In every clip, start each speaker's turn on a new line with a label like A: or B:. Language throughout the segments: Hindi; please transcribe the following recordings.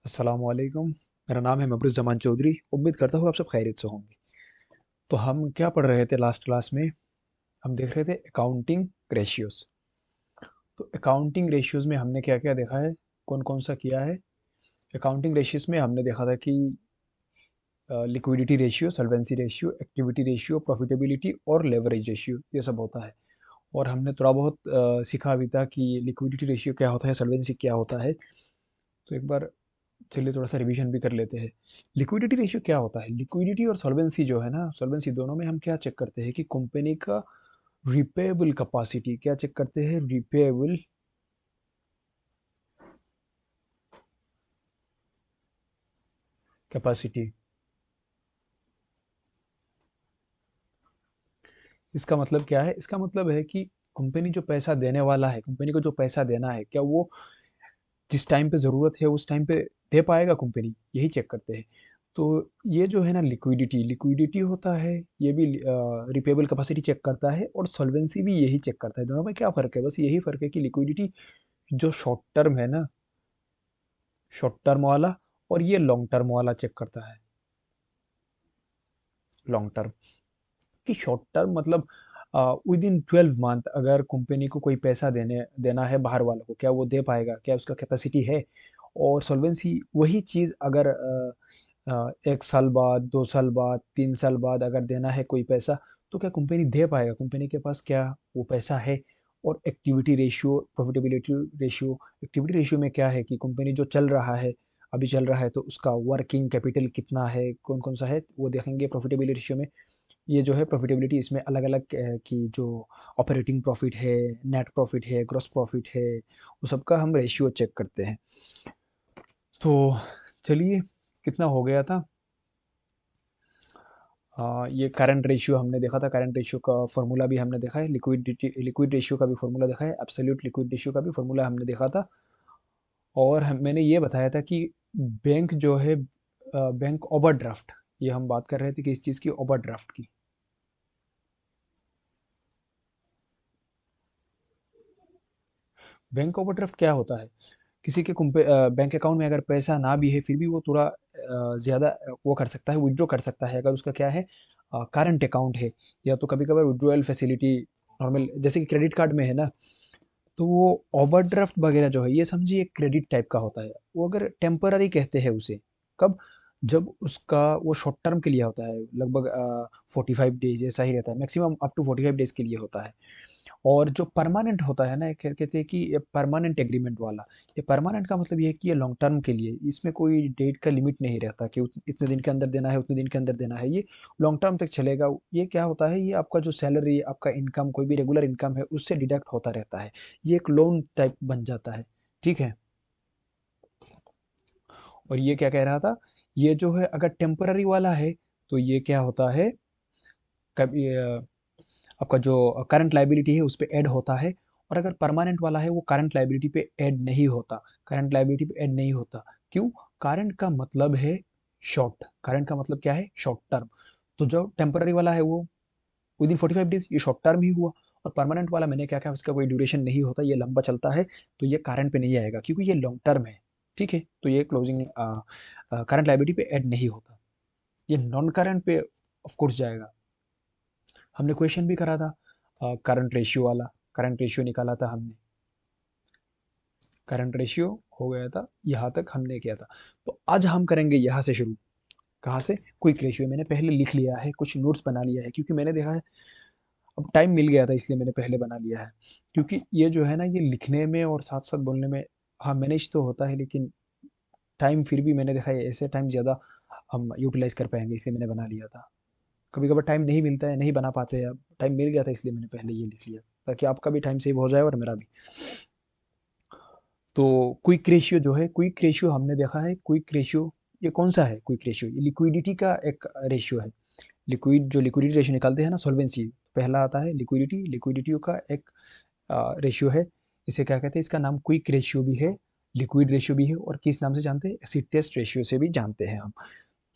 A: अस्सलामुअलैकुम। मेरा नाम है मबरूज़ जमान चौधरी। उम्मीद करता हूँ आप सब खैरियत से होंगे। तो हम क्या पढ़ रहे थे लास्ट क्लास में? हम देख रहे थे अकाउंटिंग रेशियोज़। तो अकाउंटिंग रेशियोज़ में हमने क्या-क्या देखा है? कौन-कौन सा किया है? अकाउंटिंग रेशियोज़ में हमने देखा था कि liquidity ratio, solvency ratio, activity ratio, profitability और लेवरेज रेशियो ये सब होता है। और हमने थोड़ा बहुत सीखा भी था कि लिक्विडिटी रेशियो क्या होता है, सॉल्वेंसी क्या होता है। तो एक बार चलिए थोड़ा सा रिवीजन भी कर लेते हैं। लिक्विडिटी रेशियो क्या होता है? लिक्विडिटी और सॉल्वेंसी जो है ना, सॉल्वेंसी दोनों में हम क्या चेक करते हैं कि कंपनी का रिपेएबल कैपेसिटी क्या चेक करते हैं? रिपेएबल कैपेसिटी। इसका मतलब क्या है? इसका मतलब है कि कंपनी जो पैसा देने वाला है, कंपनी को जो पैसा देना है, क्या वो जिस टाइम पे ज़रूरत है उस टाइम पे दे पाएगा कंपनी? यही चेक करते हैं। तो ये जो है ना लिक्विडिटी, लिक्विडिटी होता है, ये भी रिपेएबल कैपेसिटी चेक करता है और सॉल्वेंसी भी यही चेक करता है। दोनों में क्या फ़र्क है? बस यही फ़र्क है कि लिक्विडिटी जो शॉर्ट टर्म है ना, शॉर्ट टर्म वाला, और ये लॉन्ग टर्म वाला चेक करता है। लॉन्ग टर्म कि शॉर्ट टर्म मतलब विद इन 12 मंथ अगर कंपनी को कोई पैसा देने देना है बाहर वालों को, क्या वो दे पाएगा? क्या उसका कैपेसिटी है? और सॉल्वेंसी वही चीज़ अगर 1 साल बाद, 2 साल बाद, 3 साल बाद अगर देना है कोई पैसा, तो क्या कंपनी दे पाएगा? कंपनी के पास क्या वो पैसा है? और activity ratio, profitability ratio, activity ratio में क्या है कि कंपनी जो चल रहा है, अभी चल रहा है, तो उसका वर्किंग कैपिटल कितना है, कौन कौन सा है, वो देखेंगे प्रॉफिटेबिलिटी रेशियो में। ये जो है प्रॉफिटेबिलिटी, इसमें अलग अलग की जो ऑपरेटिंग प्रॉफिट है, नेट प्रॉफिट है, ग्रॉस प्रॉफिट है, वो सबका हम रेशियो चेक करते हैं। तो चलिए, कितना हो गया था? ये करंट रेशियो हमने देखा था, करंट रेशियो का फॉर्मूला भी हमने देखा है, लिक्विड रेशियो का भी फॉर्मूला देखा है, एब्सोल्यूट लिक्विड रेशियो का भी फॉर्मूला हमने देखा था। और मैंने ये बताया था कि बैंक जो है, बैंक ओवरड्राफ्ट, ये हम बात कर रहे थे किस चीज़ की? ओवरड्राफ्ट की। बैंक ओवरड्राफ्ट क्या होता है? किसी के बैंक अकाउंट में अगर पैसा ना भी है फिर भी वो थोड़ा ज़्यादा वो कर सकता है, विड्रॉ कर सकता है, अगर उसका क्या है, करंट अकाउंट है। या तो कभी कभार विड्रॉयल फैसिलिटी नॉर्मल, जैसे कि क्रेडिट कार्ड में है ना, तो वो ओवरड्राफ्ट वगैरह जो है, ये समझिए क्रेडिट टाइप का होता है। वो अगर टेम्पररी कहते हैं उसे, कब? जब उसका वो शॉर्ट टर्म के लिए होता है, लगभग 45 डेज ऐसा ही रहता है, मैक्सिमम अप टू 45 डेज के लिए होता है। और जो परमानेंट होता है ना, ये कहते हैं कि ये परमानेंट एग्रीमेंट वाला। ये परमानेंट का मतलब ये है कि ये लॉन्ग टर्म के लिए, इसमें कोई डेट का लिमिट नहीं रहता कि इतने दिन के अंदर देना है, उतने दिन के अंदर देना है। ये लॉन्ग टर्म तक चलेगा। ये क्या होता है, ये आपका जो सैलरी, आपका इनकम, कोई भी रेगुलर इनकम है, उससे डिडक्ट होता रहता है। ये एक लोन टाइप बन जाता है। ठीक है। और ये क्या कह रहा था, ये जो है अगर टेम्पररी वाला है, तो ये क्या होता है, कभी आपका जो करंट लाइबिलिटी है उस पे ऐड होता है। और अगर परमानेंट वाला है, वो करंट लाइबिलिटी पे ऐड नहीं होता। करंट लाइबिलिटी पे ऐड नहीं होता। क्यों? करंट का मतलब है शॉर्ट, करंट का मतलब क्या है? Short term. तो जो टेम्पररी वाला है वो विद इन 45 डेज, ये शॉर्ट टर्म ही हुआ। और परमानेंट वाला मैंने क्या कहा, उसका कोई ड्यूरेशन नहीं होता, ये लंबा चलता है, तो ये करंट पे नहीं आएगा क्योंकि ये लॉन्ग टर्म है। ठीक है, तो ये क्लोजिंग करंट लाइबिलिटी पे ऐड नहीं होता। ये नॉन करंट पे ऑफ कोर्स जाएगा। हमने क्वेश्चन भी करा था करंट रेशियो वाला, करंट रेशियो निकाला था हमने। करंट रेशियो हो गया था, यहाँ तक हमने किया था। तो आज हम करेंगे यहाँ से शुरू। कहाँ से? Quick ratio. मैंने पहले लिख लिया है, कुछ नोट्स बना लिया है, क्योंकि मैंने देखा है अब टाइम मिल गया था, इसलिए मैंने पहले बना लिया है। क्योंकि ये जो है ना, ये लिखने में और साथ साथ बोलने में, हाँ मैनेज तो होता है, लेकिन टाइम फिर भी मैंने देखा है ऐसे टाइम ज़्यादा हम यूटिलाइज कर पाएंगे, इसलिए मैंने बना लिया था। कभी कभार टाइम नहीं मिलता है, नहीं बना पाते हैं। अब टाइम मिल गया था, इसलिए मैंने पहले ये लिख लिया, ताकि आपका भी टाइम सेव हो जाए और मेरा भी। तो क्विक रेशियो जो है, क्विक रेशियो हमने देखा है, क्विक रेशियो ये कौन सा है? क्विक रेशियो ये लिक्विडिटी का एक रेशियो है। लिक्विड जो लिक्विडिटी रेशियो निकालते हैं ना, सॉल्वेंसी, पहला आता है लिक्विडिटी, लिक्विडिटी का एक रेशियो है। इसे क्या कहते हैं? इसका नाम क्विक रेशियो भी है, लिक्विड रेशियो भी है, और किस नाम से जानते हैं? एसिड टेस्ट रेशियो से भी जानते हैं हम।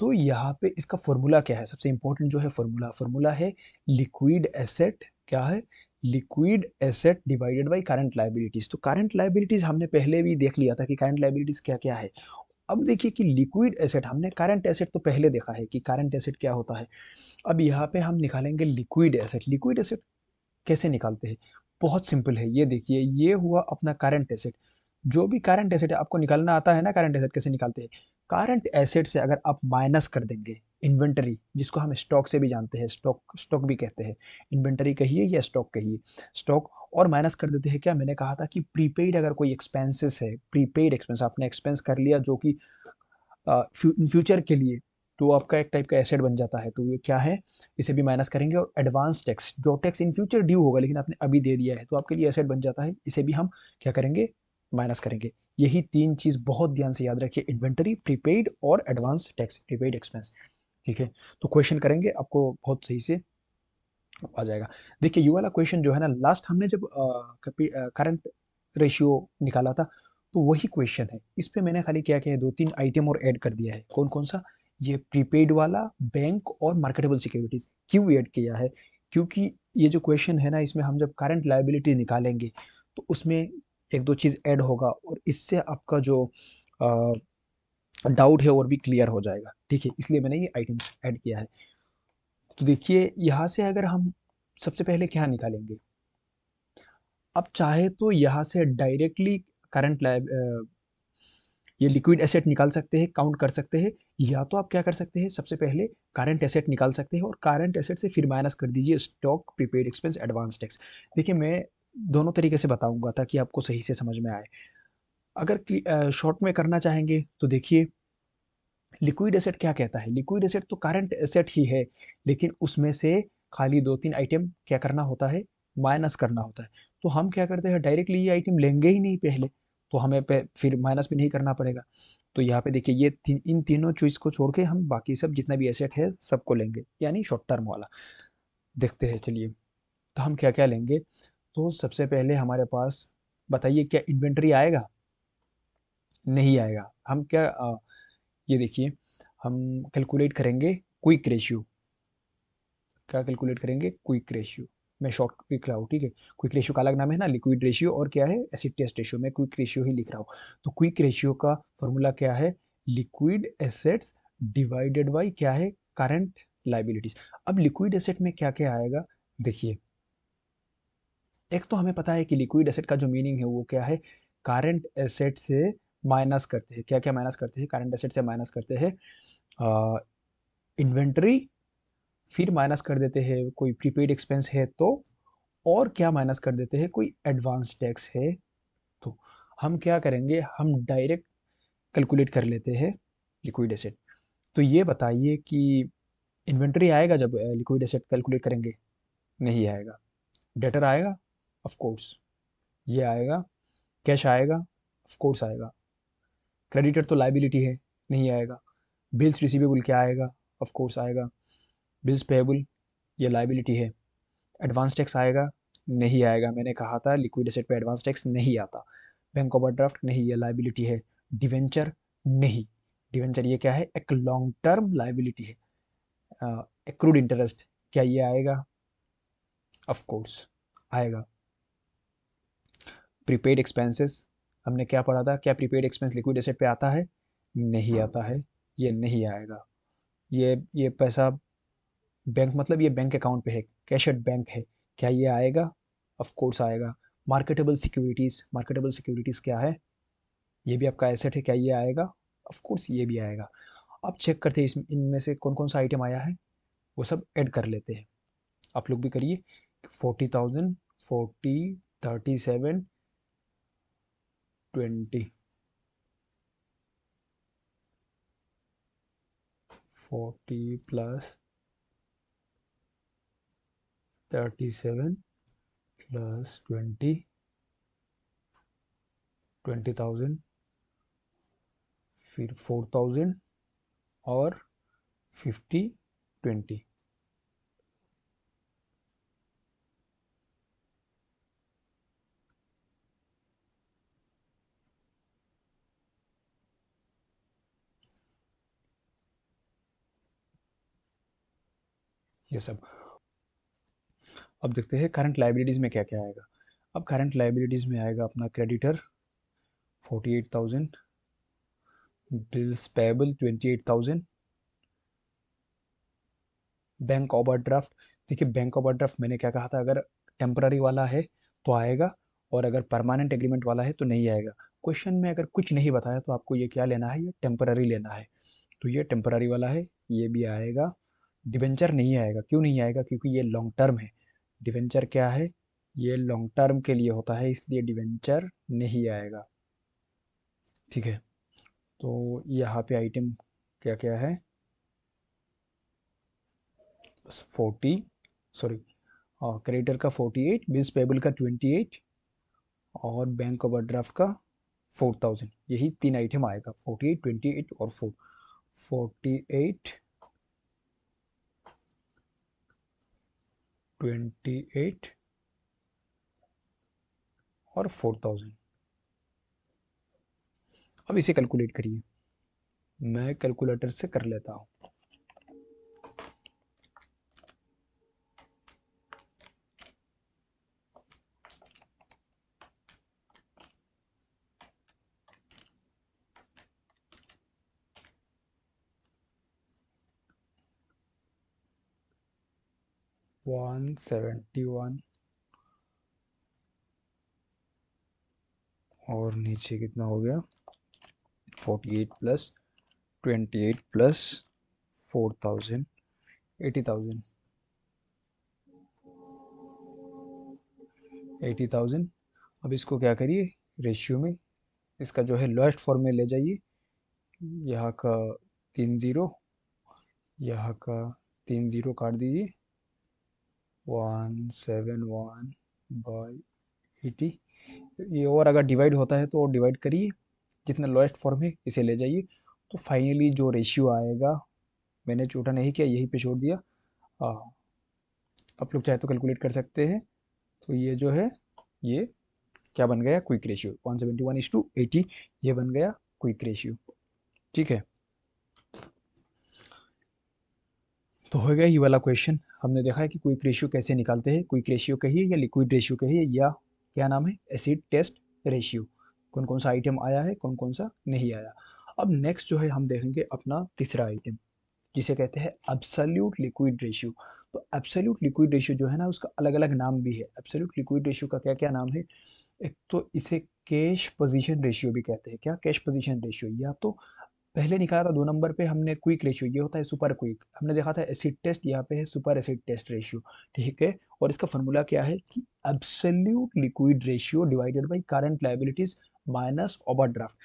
A: तो यहाँ पे इसका फॉर्मूला क्या है? सबसे इंपॉर्टेंट जो है फॉर्मूला, फॉर्मूला है लिक्विड एसेट, क्या है? Liquid asset divided by current liabilities. तो करंट लायबिलिटीज हमने पहले भी देख लिया था कि करंट लायबिलिटीज क्या क्या है। अब देखिए कि लिक्विड एसेट, हमने करंट एसेट तो पहले देखा है कि करंट एसेट क्या होता है। अब यहाँ पे हम निकालेंगे लिक्विड एसेट। लिक्विड एसेट कैसे निकालते हैं? बहुत सिंपल है। ये देखिए, ये हुआ अपना करंट एसेट। जो भी करंट एसेट है, आपको निकालना आता है ना करंट एसेट कैसे निकालते हैं? करंट एसेट से अगर आप माइनस कर देंगे इन्वेंटरी, जिसको हम स्टॉक से भी जानते हैं, स्टॉक स्टॉक भी कहते हैं, इन्वेंटरी कहिए या स्टॉक कहिए, स्टॉक, और माइनस कर देते हैं क्या, मैंने कहा था कि प्रीपेड अगर कोई एक्सपेंसेस है, प्रीपेड एक्सपेंस आपने एक्सपेंस कर लिया जो कि फ्यूचर के लिए, तो आपका एक टाइप का एसेट बन जाता है। तो ये क्या है, इसे भी माइनस करेंगे। और एडवांस टैक्स, जो टैक्स इन फ्यूचर ड्यू होगा लेकिन आपने अभी दे दिया है, तो आपके लिए एसेट बन जाता है, इसे भी हम क्या करेंगे, माइनस करेंगे। यही तीन चीज बहुत ध्यान से याद रखिए, इन्वेंटरी, प्रीपेड और एडवांस टैक्स, प्रीपेड एक्सपेंस। ठीक है, तो क्वेश्चन करेंगे, आपको बहुत सही से आ जाएगा। देखिए ये वाला क्वेश्चन जो है ना, लास्ट हमने जब करंट रेशियो निकाला था, तो वही क्वेश्चन है। इस पे मैंने खाली क्या किया है, दो तीन आइटम और ऐड कर दिया है। कौन कौन सा? ये प्रीपेड वाला, बैंक और मार्केटेबल सिक्योरिटीज। क्यों ऐड किया है? क्योंकि ये जो क्वेश्चन है ना, इसमें हम जब करंट लायबिलिटी निकालेंगे तो उसमें एक दो चीज ऐड होगा, और इससे आपका जो डाउट है और भी क्लियर हो जाएगा। ठीक है, इसलिए मैंने ये आइटम्स ऐड किया है। तो देखिए यहाँ से अगर हम सबसे पहले क्या निकालेंगे, अब चाहे तो यहाँ से डायरेक्टली करंट ये लिक्विड एसेट निकाल सकते हैं, काउंट कर सकते हैं, या तो आप क्या कर सकते हैं, सबसे पहले करंट एसेट निकाल सकते हैं और करंट एसेट से फिर माइनस कर दीजिए stock, prepaid expense, advance tax. देखिए मैं दोनों तरीके से बताऊंगा ताकि आपको सही से समझ में आए। अगर शॉर्ट में करना चाहेंगे तो देखिए, लिक्विड एसेट क्या कहता है, लिक्विड एसेट तो करंट एसेट ही है, लेकिन उसमें से खाली दो तीन आइटम क्या करना होता है, माइनस करना होता है। तो हम क्या करते हैं, डायरेक्टली ये आइटम लेंगे ही नहीं पहले, तो हमें फिर माइनस भी नहीं करना पड़ेगा। तो यहाँ पे देखिए ये इन तीनों चीज को छोड़ के हम बाकी सब जितना भी एसेट है सबको लेंगे, यानी शॉर्ट टर्म वाला। देखते हैं चलिए, तो हम क्या क्या लेंगे। तो सबसे पहले हमारे पास, बताइए क्या इन्वेंट्री आएगा? नहीं आएगा। हम क्या ये देखिए, हम कैलकुलेट करेंगे क्विक रेशियो। क्या कैलकुलेट करेंगे? Quick ratio. मैं शॉर्ट लिख रहा हूँ, ठीक है। क्विक रेशियो का अलग नाम है ना, लिक्विड रेशियो और क्या है, एसिड टेस्ट रेशियो। मैं क्विक रेशियो ही लिख रहा हूँ। तो क्विक रेशियो का फॉर्मूला क्या है, लिक्विड एसेट्स डिवाइडेड बाई क्या है, करंट लाइबिलिटीज। अब लिक्विड एसेट में क्या क्या आएगा, देखिए, एक तो हमें पता है कि लिक्विड एसेट का जो मीनिंग है वो क्या है, करंट एसेट से माइनस करते हैं। क्या क्या माइनस करते हैं, करंट एसेट से माइनस करते हैं इन्वेंट्री, फिर माइनस कर देते हैं कोई प्रीपेड एक्सपेंस है तो, और क्या माइनस कर देते हैं, कोई एडवांस टैक्स है तो। हम क्या करेंगे, हम डायरेक्ट कैलकुलेट कर लेते हैं लिक्विड एसेट। तो ये बताइए कि इन्वेंट्री आएगा जब लिक्विड एसेट कैलकुलेट करेंगे? नहीं आएगा। डेटर आएगा? ऑफ कोर्स ये आएगा। कैश आएगा? ऑफ कोर्स आएगा। क्रेडिटर तो लाइबिलिटी है, नहीं आएगा। बिल्स रिसीवेबल क्या आएगा? ऑफ कोर्स आएगा। बिल्स पेएबल, ये लाइबिलिटी है। एडवांस टैक्स आएगा? नहीं आएगा। मैंने कहा था लिक्विड एसेट पे एडवांस टैक्स नहीं आता। बैंक ओवरड्राफ्ट नहीं, ये लाइबिलिटी है। डिवेंचर नहीं, डिवेंचर ये क्या है, एक लॉन्ग टर्म लाइबिलिटी है। एक्रूड इंटरेस्ट, क्या ये आएगा? ऑफ कोर्स आएगा। प्रीपेड एक्सपेंसेस, हमने क्या पढ़ा था, क्या प्रीपेड एक्सपेंस लिक्विड एसेट पे आता है? नहीं आता है, ये नहीं आएगा। ये पैसा बैंक, मतलब ये बैंक अकाउंट पे है, कैश एट बैंक है, क्या ये आएगा? ऑफ कोर्स आएगा। मार्केटेबल सिक्योरिटीज, मार्केटेबल सिक्योरिटीज क्या है, ये भी आपका एसेट है, क्या ये आएगा? ऑफ कोर्स ये भी आएगा। अब चेक करते हैं इसमें, इनमें से कौन कौन सा आइटम आया है, वो सब ऐड कर लेते हैं। आप लोग भी करिए। 40,000, 40, 37, 20, 40 प्लस 37 प्लस 20, 20,000, फिर 4,000 और 50, 20। ये सब। अब देखते हैं करंट लाइबिलिटीज में क्या क्या आएगा। अब करंट लाइबिलिटीज में आएगा अपना creditor 48,000, bills payable 28,000, bank overdraft. देखिए बैंक ओवरड्राफ्ट मैंने क्या कहा था, अगर टेम्पररी वाला है तो आएगा, और अगर परमानेंट एग्रीमेंट वाला है तो नहीं आएगा। क्वेश्चन में अगर कुछ नहीं बताया तो आपको ये क्या लेना है, ये टेम्पररी लेना है। तो ये टेम्पररी वाला है, ये भी आएगा। डिवेंचर नहीं आएगा, क्यों नहीं आएगा, क्योंकि ये लॉन्ग टर्म है। डिवेंचर क्या है, ये लॉन्ग टर्म के लिए होता है, इसलिए डिवेंचर नहीं आएगा। ठीक है, तो यहाँ पे आइटम क्या क्या है, 40, सॉरी, क्रेडिटर का 48, बिल्स पेबल का 28, और बैंक ओवरड्राफ्ट का 4,000। यही तीन आइटम आएगा, 48, 28 और 4। 48, 28 और 4,000। अब इसे कैलकुलेट करिए, मैं कैलकुलेटर से कर लेता हूँ। 171, और नीचे कितना हो गया, 48 प्लस 28 प्लस 4,000, 80,000। 80,000। अब इसको क्या करिए, रेशियो में इसका जो है लोएस्ट फॉर्म में ले जाइए। यहाँ का 3 0, यहाँ का 3 0 काट दीजिए, 171/80। ये और अगर डिवाइड होता है तो और डिवाइड करिए, जितना लोएस्ट फॉर्म है इसे ले जाइए। तो फाइनली जो रेशियो आएगा, मैंने छोटा नहीं किया, यहीं पे छोड़ दिया। आ, आप लोग चाहे तो कैलकुलेट कर सकते हैं। तो ये जो है, ये क्या बन गया, क्विक रेशियो 171:80, ये बन गया क्विक रेशियो। ठीक है, तो हो गया ये वाला क्वेश्चन। हमने देखा है कि क्विक रेशियो कैसे निकालते हैं। क्विक रेशियो कहिए या लिक्विड रेशियो कहिए, या क्या नाम है, एसिड टेस्ट रेशियो। कौन कौन सा आइटम आया है, कौन कौन सा नहीं आया। अब नेक्स्ट जो है हम देखेंगे अपना तीसरा आइटम, जिसे कहते हैं एब्सोल्यूट लिक्विड रेशियो। तो एब्सोल्यूट लिक्विड रेशियो जो है ना, उसका अलग अलग नाम भी है। एब्सोल्यूट लिक्विड रेशियो का क्या क्या नाम है, एक तो इसे कैश पोजीशन रेशियो भी कहते हैं। क्या, कैश पोजीशन रेशियो। या तो पहले निकाला था 2 नंबर पे हमने क्विक रेशियो, ये होता है सुपर क्विक। हमने देखा था एसिड टेस्ट, यहाँ पे है सुपर एसिड टेस्ट रेशियो। ठीक है, और इसका फॉर्मूला क्या है कि absolute liquid ratio divided by current liabilities minus overdraft.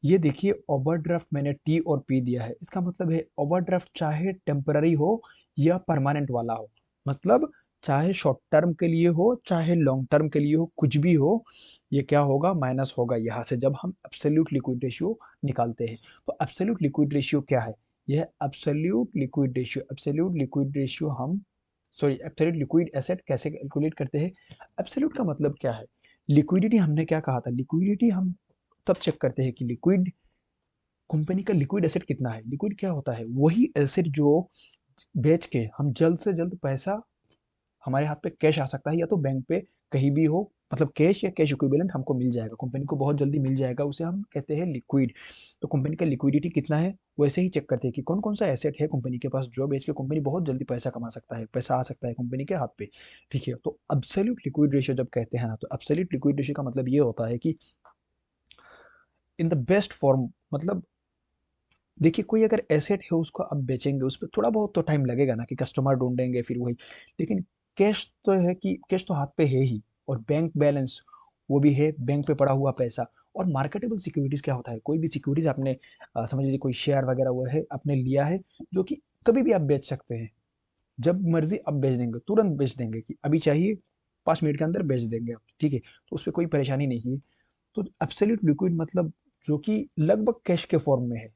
A: ये देखिए, ओवरड्राफ्ट मैंने टी और पी दिया है, इसका मतलब है ओवरड्राफ्ट चाहे टेम्पररी हो या परमानेंट वाला हो, मतलब चाहे शॉर्ट टर्म के लिए हो चाहे लॉन्ग टर्म के लिए हो, कुछ भी हो, ये क्या होगा, माइनस होगा यहाँ से, जब हम एब्सोल्यूट लिक्विड रेशियो निकालते हैं। तो एब्सोल्यूट लिक्विड रेशियो क्या है, यह absolute liquid ratio, absolute liquid ratio हम, सॉरी, एब्सोल्यूट लिक्विड एसेट कैसे कैलकुलेट करते हैं। एब्सोल्यूट का मतलब क्या है, लिक्विडिटी। हमने क्या कहा था, लिक्विडिटी हम तब चेक करते हैं कि लिक्विड कंपनी का लिक्विड एसेट कितना है। लिक्विड क्या होता है, वही एसेट जो बेच के हम जल्द से जल्द पैसा, हमारे हाथ पे कैश आ सकता है, या तो बैंक पे कहीं भी हो, मतलब कैश या कैश इक्विवेलेंट हमको मिल जाएगा, कंपनी को बहुत जल्दी मिल जाएगा, उसे हम कहते हैं लिक्विड। तो कंपनी का लिक्विडिटी कितना है, वैसे ही चेक करते हैं कि कौन कौन सा एसेट है कंपनी के पास, जो बेच के कंपनी बहुत जल्दी पैसा कमा सकता है, पैसा आ सकता है कंपनी के हाथ पे। ठीक है, तो अब्सोल्यूट लिक्विड रेशियो जब कहते हैं ना, तो अब्सोल्यूट लिक्विड रेशियो का मतलब ये होता है कि इन द बेस्ट फॉर्म, मतलब देखिए कोई अगर एसेट है उसको आप बेचेंगे, उस पर थोड़ा बहुत तो टाइम लगेगा ना, कि कस्टमर ढूंढेंगे फिर वही, लेकिन कैश तो है कि कैश तो हाथ पे है ही, और बैंक बैलेंस वो भी है, बैंक पे पड़ा हुआ पैसा। और मार्केटेबल सिक्योरिटीज क्या होता है, कोई भी सिक्योरिटीज आपने समझ लीजिए कोई शेयर वगैरह वो है आपने लिया है, जो कि कभी भी आप बेच सकते हैं, जब मर्जी आप बेच देंगे, तुरंत बेच देंगे, कि अभी चाहिए 5 मिनट के अंदर बेच देंगे आप। ठीक है, तो उस पर कोई परेशानी नहीं है। तो एब्सोल्यूट लिक्विड मतलब जो कि लगभग कैश के फॉर्म में है,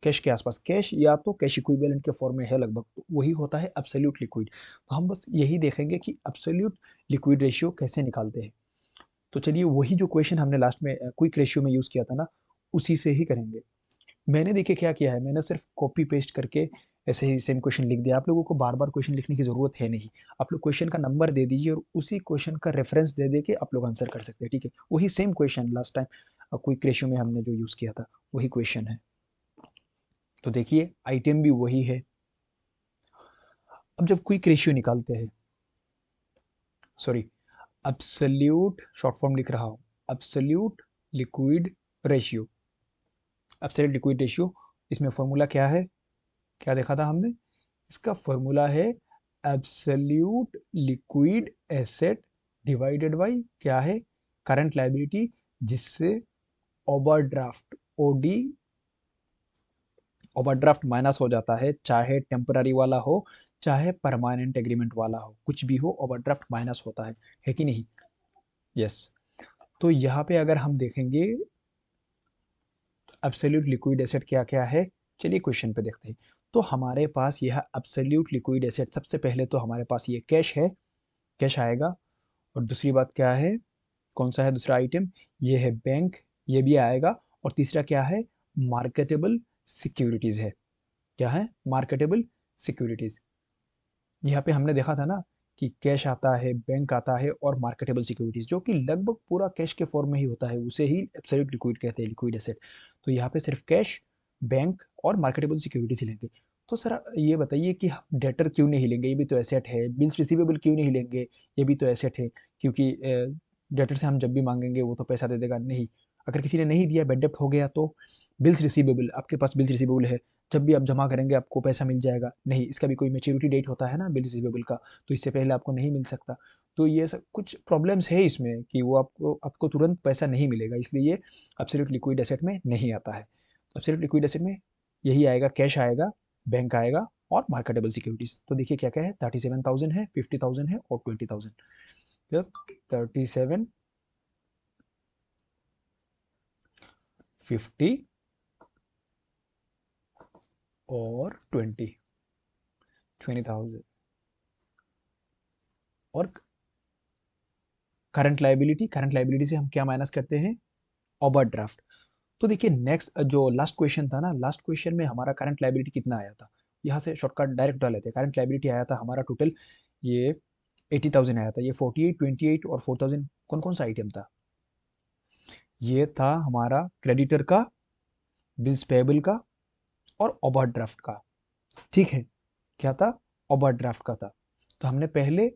A: कैश के आसपास, कैश या तो कैश इक्विवेलेंट के फॉर्म में है लगभग, तो वही होता है एब्सोल्यूट लिक्विड। तो हम बस यही देखेंगे कि एब्सोल्यूट लिक्विड रेशियो कैसे निकालते हैं। तो चलिए वही जो क्वेश्चन हमने लास्ट में क्विक रेशियो में यूज किया था ना, उसी से ही करेंगे। मैंने देखिए क्या किया है, मैंने सिर्फ कॉपी पेस्ट करके ऐसे ही सेम क्वेश्चन लिख दिया। आप लोगों को बार बार क्वेश्चन लिखने की जरूरत है नहीं, आप लोग क्वेश्चन का नंबर दे दीजिए और उसी क्वेश्चन का रेफरेंस दे दे के आप लोग आंसर कर सकते हैं। ठीक है, वही same question last time quick ratio में हमने जो यूज किया था, वही क्वेश्चन है। तो देखिए आइटम भी वही है। अब जब क्विक रेशियो निकालते हैं, सॉरी, एब्सोल्यूट शॉर्ट फॉर्म लिख रहा हूं, absolute liquid ratio, absolute liquid ratio, इसमें फॉर्मूला क्या है, क्या देखा था हमने, इसका फॉर्मूला है absolute liquid asset divided by क्या है, करंट लायबिलिटी, जिससे ओवरड्राफ्ट ओडी, ओवरड्राफ्ट माइनस हो जाता है, चाहे टेम्पररी वाला हो चाहे परमानेंट एग्रीमेंट वाला हो, कुछ भी हो ओवरड्राफ्ट माइनस होता है कि नहीं। यस। तो यहाँ पे अगर हम देखेंगे एब्सोल्यूट लिक्विड एसेट क्या क्या है, चलिए क्वेश्चन पे देखते हैं। तो हमारे पास यह एब्सोल्यूट लिक्विड एसेट, सबसे पहले तो हमारे पास ये कैश है, कैश आएगा। और दूसरी बात क्या है, कौन सा है दूसरा आइटम, ये है बैंक, ये भी आएगा। और तीसरा क्या है, मार्केटेबल सिक्योरिटीज है, क्या है, मार्केटेबल सिक्योरिटीज। यहाँ पे हमने देखा था ना कि कैश आता है, बैंक आता है और मार्केटेबल सिक्योरिटीज, जो कि लगभग पूरा कैश के फॉर्म में ही होता है, उसे ही एब्सोल्यूट लिक्विड कहते हैं, लिक्विड एसेट। तो यहाँ पे सिर्फ कैश, बैंक और मार्केटेबल सिक्योरिटीज ही लेंगे। तो सर ये बताइए कि हम डेटर क्यों नहीं लेंगे, ये भी तो एसेट है, बिल्स रिसीवेबल क्यों नहीं लेंगे, ये भी तो एसेट है, क्योंकि डेटर से हम जब भी मांगेंगे वो तो पैसा दे देगा नहीं, अगर किसी ने नहीं दिया, बैड डेप्ट हो गया, तो बिल्स रिसीवेबल, आपके पास बिल्स रिसीवेबल है, जब भी आप जमा करेंगे आपको पैसा मिल जाएगा, नहीं इसका भी कोई मैच्योरिटी डेट होता है ना बिल रिसीवेबल का, तो इससे पहले आपको नहीं मिल सकता। तो ये सब कुछ प्रॉब्लम्स है इसमें कि वो आपको तुरंत पैसा नहीं मिलेगा, इसलिए ये एब्सोल्यूट लिक्विड एसेट में नहीं आता है। तो एब्सोल्यूट लिक्विड एसेट में यही आएगा, कैश आएगा, बैंक आएगा और मार्केटेबल सिक्योरिटीज। तो देखिए क्या क्या है, 37,000 है, 50,000 है और 20,000। 37, 50 और 20,000। और करंट लाइबिलिटी से हम क्या माइनस करते हैं, ओवरड्राफ्ट। तो देखिए नेक्स्ट जो लास्ट क्वेश्चन था ना, लास्ट क्वेश्चन में हमारा करंट लायबिलिटी कितना आया था, यहाँ से शॉर्टकट डायरेक्ट डाल लेते हैं। करंट लायबिलिटी आया था हमारा टोटल, ये 80,000 आया था, ये 48, 28 और 4,000 कौन कौन सा आइटम था, ये था हमारा क्रेडिटर का, बिल्स पेएबल का और ओवरड्राफ्ट का, ठीक है, क्या था, ओवरड्राफ्ट का था। तो हमने पहले,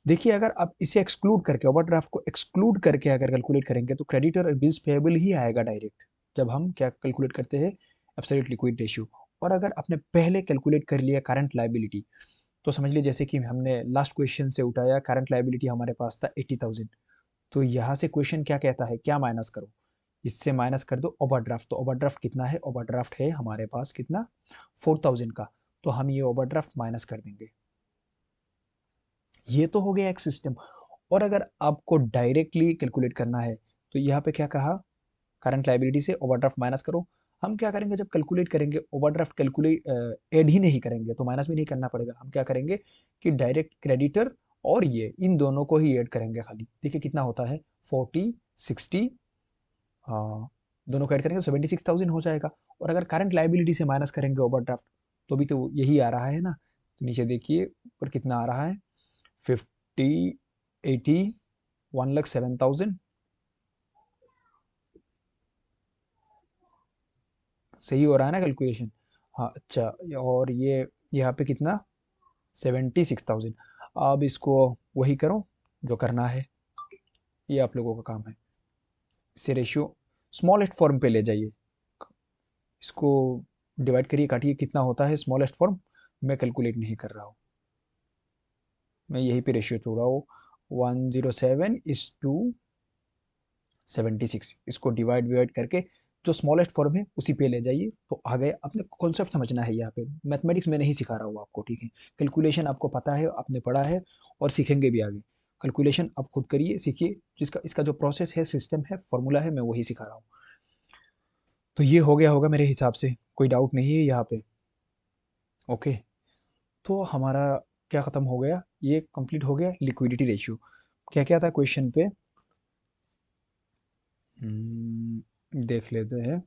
A: देखिए अगर आप इसे एक्सक्लूड करके, ओवरड्राफ्ट को एक्सक्लूड करके अगर कैलकुलेट करेंगे तो क्रेडिटर और बिल्स पेएबल ही आएगा डायरेक्ट, जब हम क्या कैलकुलेट करते हैं, एब्सोल्यूट लिक्विड रेशियो। और अगर आपने पहले कैलकुलेट कर लिया करंट लायबिलिटी, तो समझ लीजिए जैसे कि हमने लास्ट क्वेश्चन से उठाया, करंट लायबिलिटी हमारे पास था 80,000, तो यहाँ से क्वेश्चन क्या कहता है, क्या माइनस करो, इससे माइनस कर दो ओवरड्राफ्ट। तो ओवरड्राफ्ट कितना है, ओवरड्राफ्ट है हमारे पास कितना, 4,000 का, तो हम ये ओवरड्राफ्ट माइनस कर देंगे। ये तो हो गया एक सिस्टम। और अगर आपको डायरेक्टली कैलकुलेट करना है, तो यहाँ पे क्या कहा, करंट लायबिलिटी से ओवरड्राफ्ट माइनस करो। हम क्या करेंगे, जब कैलकुलेट करेंगे ओवरड्राफ्ट कैलकुलेट ऐड ही नहीं करेंगे, तो माइनस भी नहीं करना पड़ेगा, हम क्या करेंगे कि डायरेक्ट क्रेडिटर और ये इन दोनों को ही ऐड करेंगे खाली। देखिए कितना होता है, 40, 60, दोनों को ऐड करेंगे तो 76,000 हो जाएगा। और अगर करंट लायबिलिटी से माइनस करेंगे ओवरड्राफ्ट, तो भी तो यही आ रहा है ना। तो नीचे देखिए ऊपर कितना आ रहा है, 50, 80, 1,07,000, सही हो रहा है ना कैलकुलेशन। हाँ अच्छा, और ये यहाँ पे कितना, 76,000। अब इसको वही करो जो करना है, ये आप लोगों का काम है। इसे रेशियो स्मॉलेस्ट फॉर्म पे ले जाइए, इसको डिवाइड करिए, काटिए, कितना होता है स्मॉलेस्ट फॉर्म, मैं कैलकुलेट नहीं कर रहा हूँ, मैं यहीं पे रेशियो छोड़ रहा हूँ, 107:76, इसको डिवाइड करके जो स्मॉलेस्ट फॉर्म है उसी पे ले जाइए, तो आ गए। अपने कॉन्सेप्ट समझना है, यहाँ पे मैथमेटिक्स में नहीं सिखा रहा हूँ आपको, ठीक है, कैलकुलेशन आपको पता है, आपने पढ़ा है और सीखेंगे भी आगे। कैलकुलेशन आप खुद करिए, सीखिए, जिसका इसका जो प्रोसेस है, सिस्टम है, फॉर्मूला है, मैं वही सिखा रहा हूँ। तो ये हो गया होगा मेरे हिसाब से, कोई डाउट नहीं है यहाँ पे, ओके। तो हमारा क्या ख़त्म हो गया, ये कंप्लीट हो गया लिक्विडिटी रेशियो। क्या क्या था क्वेश्चन पे, देख लेते हैं।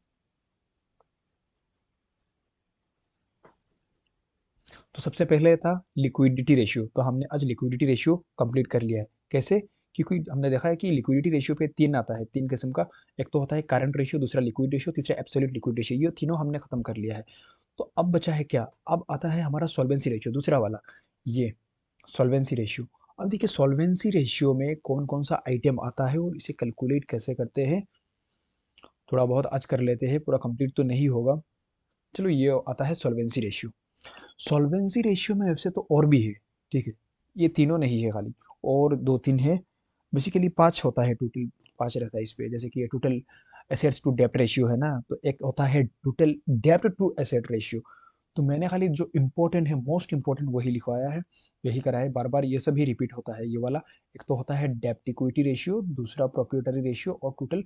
A: तो सबसे पहले था लिक्विडिटी रेशियो, तो हमने आज लिक्विडिटी रेशियो कंप्लीट कर लिया है, कैसे, क्योंकि हमने देखा है कि लिक्विडिटी रेशियो पे 3 आता है, 3 किस्म का। एक तो होता है करंट रेशियो, दूसरा लिक्विड रेशियो, तीसरा एब्सोल्यूट लिक्विड रेशियो। ये तीनों हमने खत्म कर लिया है। तो अब बचा है क्या? अब आता है हमारा सॉल्वेंसी रेशियो, दूसरा वाला, ये सॉल्वेंसी रेशियो। अब देखिए सॉल्वेंसी रेशियो में कौन कौन सा आइटम आता है और इसे कैलकुलेट कैसे करते हैं, थोड़ा बहुत आज कर लेते हैं, पूरा कंप्लीट तो नहीं होगा। चलो, ये आता है सॉल्वेंसी रेशियो। सॉल्वेंसी रेशियो में वैसे तो और भी है, ठीक है, ये तीनों नहीं है खाली, और दो तीन है। बेसिकली 5 होता है टोटल, 5 रहता है इस पे। जैसे कि ये टोटल एसेट्स टू डेप्ट रेशियो है ना, तो एक होता है टोटल डेप्ट टू एसेट रेशियो। तो मैंने खाली जो इम्पोर्टेंट है, मोस्ट इम्पोर्टेंट वही लिखवाया है, यही करा है। बार बार ये सभी रिपीट होता है ये वाला। एक तो होता है डेप्ट इक्विटी रेशियो, दूसरा प्रोप्रिएटरी रेशियो, और टोटल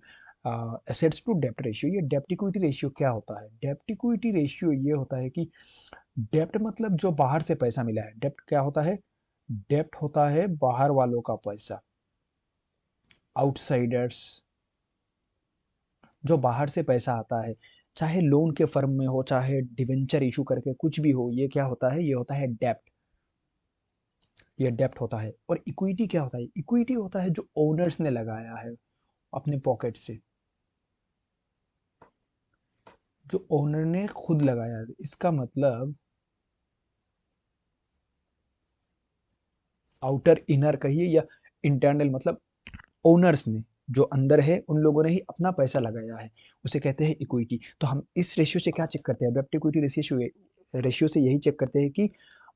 A: एसेट्स टू डेप्ट रेशियो। ये डेप्ट इक्विटी रेशियो क्या होता है? डेप्ट इक्विटी रेशियो ये होता है कि डेप्ट मतलब जो बाहर से पैसा मिला है। डेप्ट क्या होता है? डेप्ट होता है बाहर वालों का पैसा, आउटसाइडर्स, जो बाहर से पैसा आता है, चाहे लोन के फर्म में हो, चाहे डिवेंचर इशू करके कुछ भी हो, ये क्या होता है? ये होता है डेप्ट। ये डेप्ट होता है। और इक्विटी क्या होता है? इक्विटी होता है जो ओनर्स ने लगाया है अपने पॉकेट से, जो ओनर ने खुद लगाया है। इसका मतलब आउटर इनर कहिए या इंटरनल, मतलब ओनर्स ने, जो अंदर है, उन लोगों ने ही अपना पैसा लगाया है, उसे कहते हैं इक्विटी। तो हम इस रेशियो से क्या चेक करते हैं? डेब्ट इक्विटी रेशियो, रेशियो से यही चेक करते हैं कि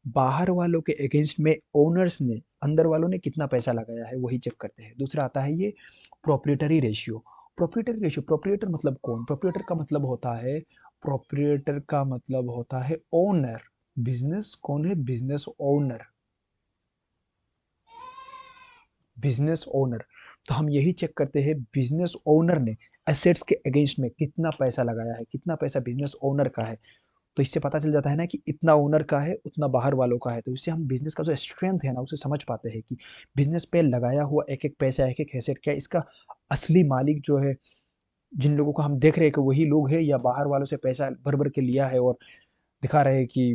A: बाहर वालों के अगेंस्ट में ओनर्स ने, अंदर वालों ने कितना पैसा लगाया है, वही चेक करते हैं। दूसरा आता है ये proprietary ratio. Proprietary ratio, proprietor मतलब कौन? प्रोप्रिएटर का मतलब होता है, प्रोप्रिएटर का मतलब होता है ओनर। बिजनेस कौन है? Business owner, business owner. तो हम यही चेक करते हैं बिजनेस ओनर ने एसेट्स के अगेंस्ट में कितना पैसा लगाया है, कितना पैसा बिजनेस ओनर का है। तो इससे पता चल जाता है ना कि इतना ओनर का है, उतना बाहर वालों का है। तो इससे हम बिजनेस का जो स्ट्रेंथ है ना, उसे समझ पाते हैं कि बिजनेस पे लगाया हुआ एक एक पैसा, एक एक एसेट क्या है, इसका असली मालिक जो है, जिन लोगों को हम देख रहे हैं कि वही लोग है, या बाहर वालों से पैसा भर भर के लिया है और दिखा रहे हैं कि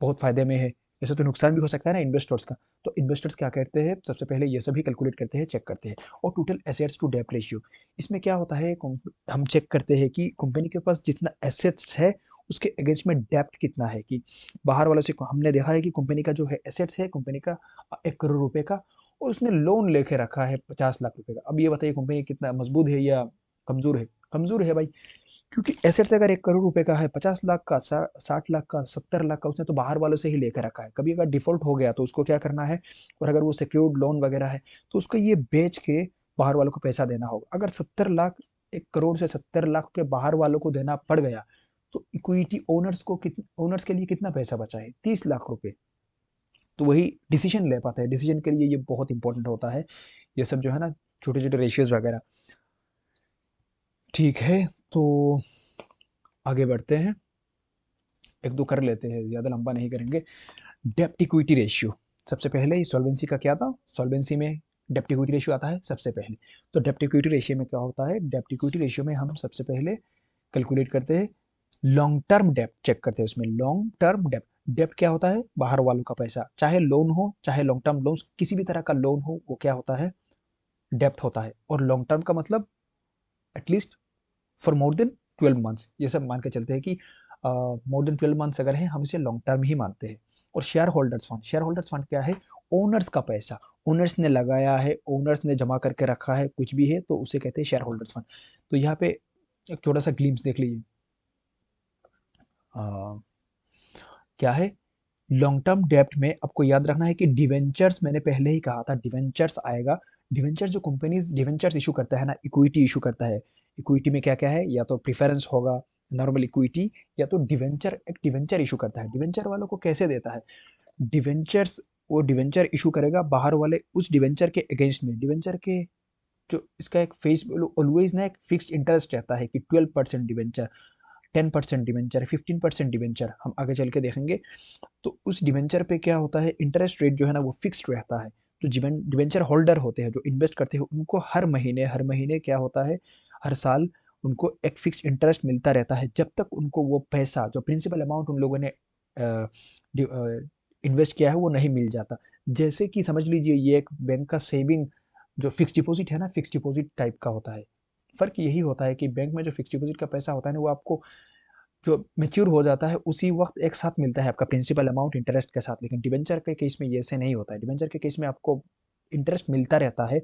A: बहुत फायदे में है। ऐसे तो नुकसान भी हो सकता है ना इन्वेस्टर्स का। तो इन्वेस्टर्स क्या करते हैं? सबसे पहले ये सभी कैलकुलेट करते हैं, चेक करते हैं। और टोटल एसेट्स टू डेप्ट रेशियो, इसमें क्या होता है? हम चेक करते हैं कि कंपनी के पास जितना एसेट्स है, उसके अगेंस्ट में डेप्ट कितना है। कि बाहर वालों से हमने देखा है कि कंपनी का जो है एसेट्स है कंपनी का 1 करोड़ रुपए का, और उसने लोन लेके रखा है 50 लाख रुपए का। अब ये बताइए कंपनी कितना मजबूत है या कमजोर है? कमजोर है भाई। क्योंकि एसेट्स अगर 1 करोड़ रुपए का है, 50 लाख का, 60 लाख का, 70 लाख का, उसने तो बाहर वालों से ही लेकर रखा है। कभी अगर डिफॉल्ट हो गया तो उसको क्या करना है? और अगर वो सिक्योर्ड लोन वगैरह है, तो उसको ये बेच के बाहर वालों को पैसा देना होगा। अगर 70 लाख, 1 करोड़ से 70 लाख के बाहर वालों को देना पड़ गया, तो इक्विटी ओनर्स को ओनर्स के लिए कितना पैसा बचा है? 30 लाख रुपए। तो वही डिसीजन ले पाता है। डिसीजन के लिए ये बहुत इंपॉर्टेंट होता है, ये सब जो है ना, छोटे छोटे रेशियोज वगैरह। ठीक है, तो आगे बढ़ते हैं, एक दो कर लेते हैं, ज़्यादा लंबा नहीं करेंगे। डेप्ट इक्विटी रेशियो, सबसे पहले सॉल्वेंसी का क्या था? सॉल्वेंसी में डेप्ट इक्विटी रेशियो आता है सबसे पहले। तो डेप्ट इक्विटी रेशियो में क्या होता है? डेप्ट इक्विटी रेशियो में हम सबसे पहले कैलकुलेट करते हैं लॉन्ग टर्म डेप्ट, चेक करते हैं उसमें लॉन्ग टर्म डेप्ट। डेप्ट क्या होता है? बाहर वालों का पैसा, चाहे लोन हो, चाहे लॉन्ग टर्म लोन, किसी भी तरह का लोन हो, वो क्या होता है? डेप्ट होता है। और लॉन्ग टर्म का मतलब at least for more than 12 months, ये सब मान के चलते हैं कि मोर देन 12 मंथ्स अगर है, हम इसे लॉन्ग टर्म ही मानते हैं। और share holders fund, share holders fund क्या है? ओनर्स का पैसा, ओनर्स ने लगाया है, ओनर्स ने जमा करके रखा है, कुछ भी है, तो उसे कहते हैं शेयर होल्डर्स फंड। तो यहाँ पे एक छोटा सा ग्लिम्स देख लीजिए। अ, क्या है? लॉन्ग टर्म डेप्ट में आपको याद रखना है कि डिवेंचर्स, मैंने पहले ही कहा था डिवेंचर्स आएगा। डिवेंचर जो कंपनीज डिवेंचर्स इशू करता है ना, इक्विटी इशू करता है। इक्विटी में क्या क्या है? या तो प्रिफरेंस होगा, नॉर्मल इक्विटी, या तो डिवेंचर, एक डिवेंचर इशू करता है। डिवेंचर वालों को कैसे देता है? डिवेंचर्स, वो डिवेंचर इशू करेगा बाहर वाले उस डिवेंचर के अगेंस्ट में। डिवेंचर के जो इसका एक फेस ऑलवेज ना एक फिक्स्ड इंटरेस्ट रहता है कि 12% डिवेंचर, 10% डिवेंचर, 15% डिवेंचर, हम आगे चल के देखेंगे। तो उस डिवेंचर पे क्या होता है? इंटरेस्ट रेट जो है ना, वो फिक्स्ड रहता है। जो डिवेंचर होल्डर होते हैं, जो इन्वेस्ट करते हैं, उनको हर महीने क्या होता है? हर साल उनको एक फिक्स्ड इंटरेस्ट मिलता रहता है, जब तक उनको वो पैसा, जो प्रिंसिपल अमाउंट उन लोगों ने इन्वेस्ट किया है, वो नहीं मिल जाता। जैसे कि समझ लीजिए ये एक बैंक का सेविंग जो फिक्स डिपॉजिट है ना, फिक्स डिपॉजिट टाइप का होता है। फ़र्क यही होता है कि बैंक में जो फिक्स डिपॉजिट का पैसा होता है ना, वो आपको जो मैच्योर हो जाता है उसी वक्त एक साथ मिलता है आपका प्रिंसिपल अमाउंट इंटरेस्ट के साथ। लेकिन डिबेंचर के केस में ये ऐसे नहीं होता है। डिबेंचर के केस में आपको इंटरेस्ट मिलता रहता है,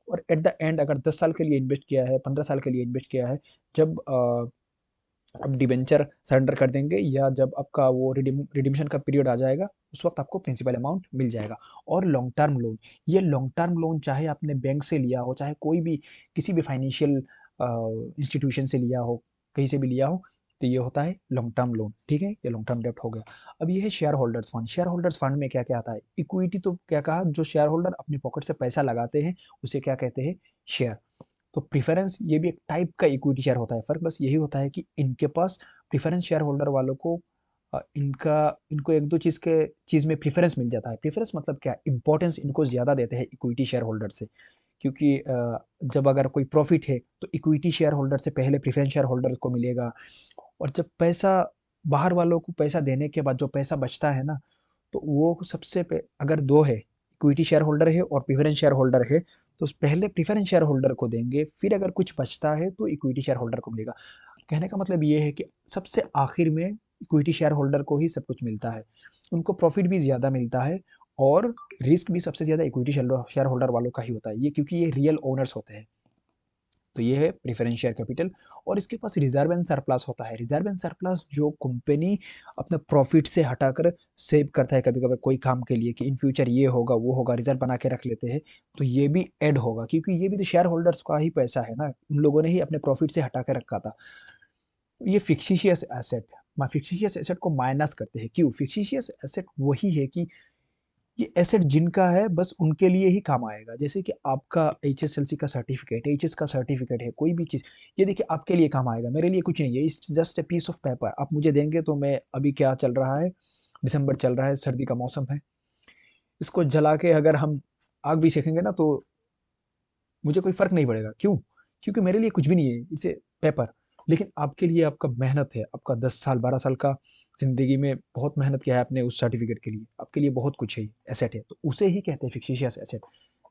A: और एट द एंड अगर 10 साल के लिए इन्वेस्ट किया है, 15 साल के लिए इन्वेस्ट किया है, जब आप डिबेंचर सरेंडर कर देंगे या जब आपका वो रिडीम्शन का पीरियड आ जाएगा, उस वक्त आपको प्रिंसिपल अमाउंट मिल जाएगा। और लॉन्ग टर्म लोन, ये लॉन्ग टर्म लोन चाहे आपने बैंक से लिया हो, चाहे कोई भी किसी भी फाइनेंशियल इंस्टीट्यूशन से लिया हो, कहीं से भी लिया हो, तो ये होता है लॉन्ग टर्म लोन। ठीक है, ये लॉन्ग टर्म डेब्ट हो गया। अब ये है share holders fund. Share holders fund में क्या क्या आता है? इक्विटी तो क्या कहा, जो शेयर होल्डर अपने पॉकेट से पैसा लगाते हैं उसे क्या कहते हैं? शेयर। तो प्रेफरेंस ये भी एक टाइप का इक्विटी शेयर होता है। फर्क बस यही होता है कि इनके पास प्रेफरेंस शेयर होल्डर वालों को इनका इनको एक दो चीज़ में प्रेफरेंस मिल जाता है। प्रेफरेंस मतलब क्या? इंपॉर्टेंस इनको ज़्यादा देते हैं इक्विटी शेयर होल्डर से। क्योंकि जब अगर कोई प्रॉफिट है तो इक्विटी शेयर होल्डर से पहले प्रेफरेंस शेयर होल्डर को मिलेगा। और जब पैसा बाहर वालों को पैसा देने के बाद जो पैसा बचता है ना, तो वो अगर दो है, इक्विटी शेयर होल्डर है और प्रेफरेंस शेयर होल्डर है, तो पहले प्रेफरेंस शेयर होल्डर को देंगे, फिर अगर कुछ बचता है तो इक्विटी शेयर होल्डर को मिलेगा। कहने का मतलब ये है कि सबसे आखिर में इक्विटी शेयर होल्डर को ही सब कुछ मिलता है। उनको प्रॉफिट भी ज़्यादा मिलता है, और रिस्क भी सबसे ज़्यादा इक्विटी शेयर होल्डर वालों का ही होता है, ये क्योंकि ये रियल ओनर्स होते हैं। तो ये है प्रेफरेंस शेयर कैपिटल। और इसके पास रिजर्व एंड सरप्लस होता है। रिजर्व एंड सरप्लस जो कंपनी अपने प्रॉफिट से हटाकर सेव करता है कभी कभी कोई काम के लिए, कि इन फ्यूचर ये होगा वो होगा, रिजर्व बना के रख लेते हैं। तो ये भी ऐड होगा, क्योंकि ये भी तो शेयर होल्डर्स का ही पैसा है ना, उन लोगों ने ही अपने प्रॉफिट से हटा के रखा था। ये फिक्सिशियस एसेट, फिक्सिशियस एसेट को माइनस करते हैं। क्यों? फिक्सिशियस एसेट वही है कि ये एसेट जिनका है बस उनके लिए ही काम आएगा। जैसे कि आपका एचएसएलसी का सर्टिफिकेट, एचएस का सर्टिफिकेट है, कोई भी चीज़, ये देखिए आपके लिए काम आएगा, मेरे लिए कुछ नहीं है। It's just a piece of paper. आप मुझे देंगे तो मैं, अभी क्या चल रहा है, दिसंबर चल रहा है, सर्दी का मौसम है, इसको जला के अगर हम आग भी सेकेंगे ना, तो मुझे कोई फ़र्क नहीं पड़ेगा। क्यों? क्योंकि मेरे लिए कुछ भी नहीं है, इट्स ए पेपर। लेकिन आपके लिए आपका मेहनत है, आपका 10 साल 12 साल का ज़िंदगी में बहुत मेहनत किया है आपने उस सर्टिफिकेट के लिए, आपके लिए बहुत कुछ है, एसेट है। तो उसे ही कहते हैं फिक्टिशियस एसेट।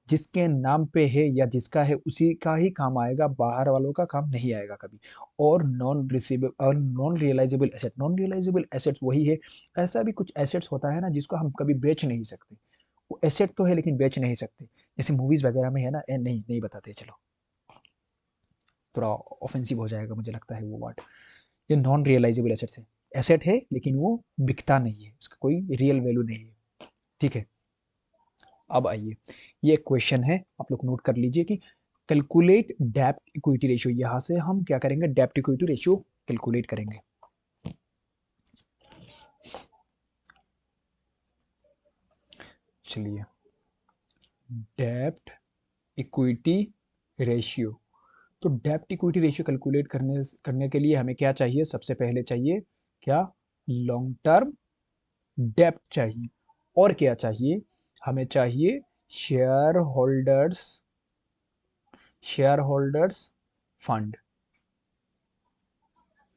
A: जिसके नाम पे है या जिसका है उसी का ही काम आएगा, बाहर वालों का काम नहीं आएगा कभी। और non realizable asset, non realizable assets वही है, ऐसा भी कुछ एसेट्स होता है ना जिसको हम कभी बेच नहीं सकते। वो एसेट तो है लेकिन बेच नहीं सकते। जैसे मूवीज वगैरह में है ना, नहीं नहीं बताते, चलो थोड़ा ऑफेंसिव हो जाएगा मुझे लगता है वो वर्ड। ये नॉन रियलाइजेबल एसेट्स है। एसेट है लेकिन वो बिकता नहीं है, उसका कोई रियल वैल्यू नहीं है। ठीक है। अब आइए, ये क्वेश्चन है, आप लोग नोट कर लीजिए कि कैलकुलेट डेप्ट इक्विटी रेशियो। यहां से हम क्या करेंगे? डेप्ट इक्विटी रेशियो कैलकुलेट करेंगे। चलिए, डेप्ट इक्विटी रेशियो। तो डेप्ट इक्विटी रेशियो कैलकुलेट करने करने के लिए हमें क्या चाहिए? सबसे पहले चाहिए क्या? लॉन्ग टर्म डेप्ट चाहिए। और क्या चाहिए? हमें चाहिए share holders share holders fund.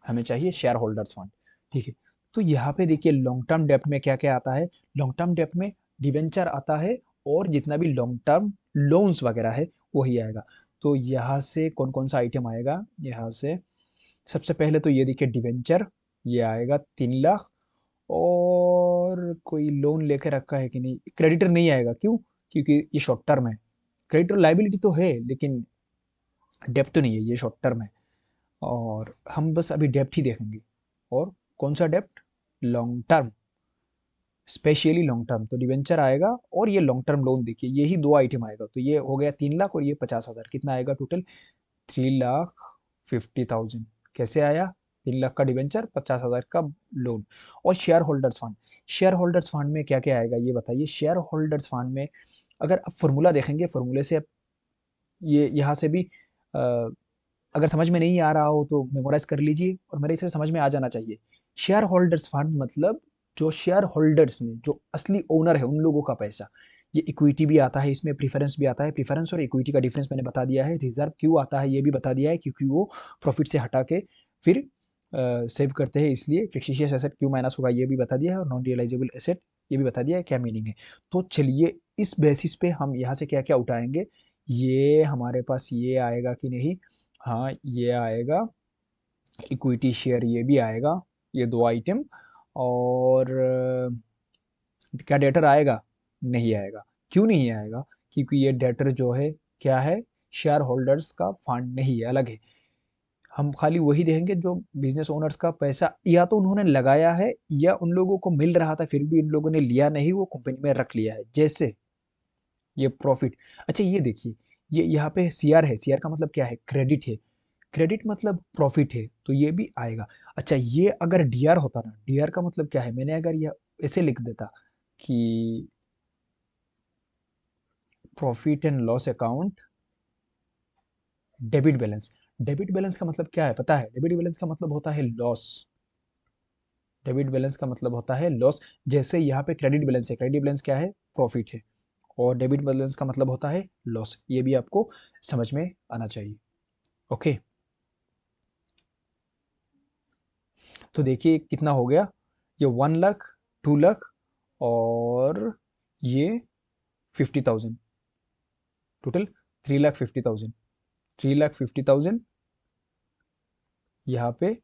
A: हमें चाहिए शेयर होल्डर्स फंड। ठीक है। तो यहाँ पे देखिए लॉन्ग टर्म डेप्ट में क्या क्या आता है? लॉन्ग टर्म डेप्ट में डिवेंचर आता है, और जितना भी लॉन्ग टर्म लोन्स वगैरह है वही आएगा। तो यहाँ से कौन कौन सा आइटम आएगा? यहाँ से सबसे पहले तो ये देखिए डिवेंचर, ये आएगा 3 लाख। और कोई लोन लेके रखा है कि नहीं? क्रेडिटर नहीं आएगा। क्यों? क्योंकि ये शॉर्ट टर्म है। क्रेडिटर लाइबिलिटी तो है लेकिन डेप्ट तो नहीं है, ये शॉर्ट टर्म है। और हम बस अभी डेप्ट ही देखेंगे। और कौन सा डेप्ट? Long term, specially long term. तो डिवेंचर आएगा और ये लॉन्ग टर्म लोन, देखिए यही दो आइटम आएगा। तो ये हो गया 3 लाख और ये 50,000, कितना आएगा टोटल? 3,50,000। कैसे आया? 3 लाख का डिवेंचर, 50,000 का लोन। और share holders fund, share holders fund में क्या क्या आएगा ये बताइए? शेयर होल्डर्स फंड में अगर आप फॉर्मूला देखेंगे, फॉर्मूले से आप ये यहाँ से भी अगर समझ में नहीं आ रहा हो तो मेमोराइज कर लीजिए, और मेरे से समझ में आ जाना चाहिए। शेयर होल्डर्स फंड मतलब जो शेयर होल्डर्स ने, जो असली ओनर है, उन लोगों का पैसा। ये इक्विटी भी आता है इसमें, प्रीफरेंस भी आता है। प्रीफरेंस और इक्विटी का डिफरेंस मैंने बता दिया है। रिजर्व क्यों आता है ये भी बता दिया है, क्योंकि वो प्रॉफिट से हटा के फिर सेव करते हैं, इसलिए फिक्सिशियस एसेट क्यों माइनस होगा ये भी बता दिया है। और नॉन रियलाइजेबल एसेट ये भी बता दिया है क्या मीनिंग है। तो चलिए इस बेसिस पे हम यहाँ से क्या क्या उठाएंगे, ये हमारे पास ये आएगा कि नहीं? हाँ, ये आएगा। इक्विटी शेयर ये भी आएगा, ये दो आइटम। और क्या डेटर आएगा? नहीं आएगा। क्यों नहीं आएगा? क्योंकि ये डेटर जो है क्या है? शेयर होल्डर्स का फंड नहीं है, अलग है। हम खाली वही देखेंगे जो बिजनेस ओनर्स का पैसा या तो उन्होंने लगाया है या उन लोगों को मिल रहा था फिर भी इन लोगों ने लिया नहीं, वो कंपनी में रख लिया है, जैसे ये प्रॉफिट। अच्छा ये देखिए, ये यहाँ पे सीआर है, सीआर का मतलब क्या है? क्रेडिट है। क्रेडिट मतलब प्रॉफिट है, तो ये भी आएगा। अच्छा ये अगर डीआर होता ना, डीआर का मतलब क्या है? मैंने अगर यह ऐसे लिख देता कि profit and loss account, debit balance. Debit balance का मतलब क्या है पता है? डेबिट बैलेंस का मतलब होता है लॉस। डेबिट बैलेंस का मतलब होता है लॉस। जैसे यहाँ पे क्रेडिट बैलेंस है, क्रेडिट बैलेंस क्या है? प्रॉफिट है। और डेबिट बैलेंस का मतलब होता है लॉस। ये भी आपको समझ में आना चाहिए। ओके, तो देखिए कितना हो गया। ये 1 लाख, 2 लाख, और ये 50,000, टोटल 3,50,000। 3,50,000 यहाँ पे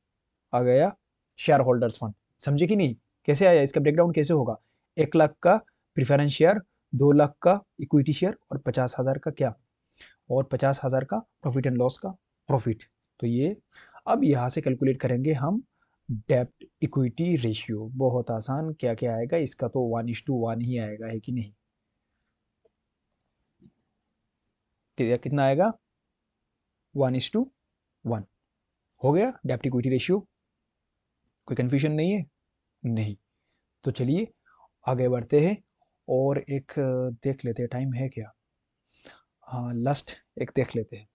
A: आ गया शेयर होल्डर्स फंड। समझे कि नहीं? कैसे आया? इसका ब्रेकडाउन कैसे होगा? 1 लाख का प्रिफरेंस शेयर, 2 लाख का इक्विटी शेयर, और 50,000 का क्या? और 50,000 का प्रॉफिट एंड लॉस का प्रॉफिट। तो ये अब यहाँ से कैलकुलेट करेंगे हम डेब्ट इक्विटी रेशियो। बहुत आसान। क्या क्या आएगा इसका? तो 1:1 ही आएगा, है कि नहीं? कितना आएगा? 1:1 हो गया डेब्ट इक्विटी रेशियो। कोई कंफ्यूजन नहीं है? नहीं। तो चलिए आगे बढ़ते हैं, और एक देख लेते हैं, टाइम है क्या? हाँ, लास्ट एक देख लेते हैं।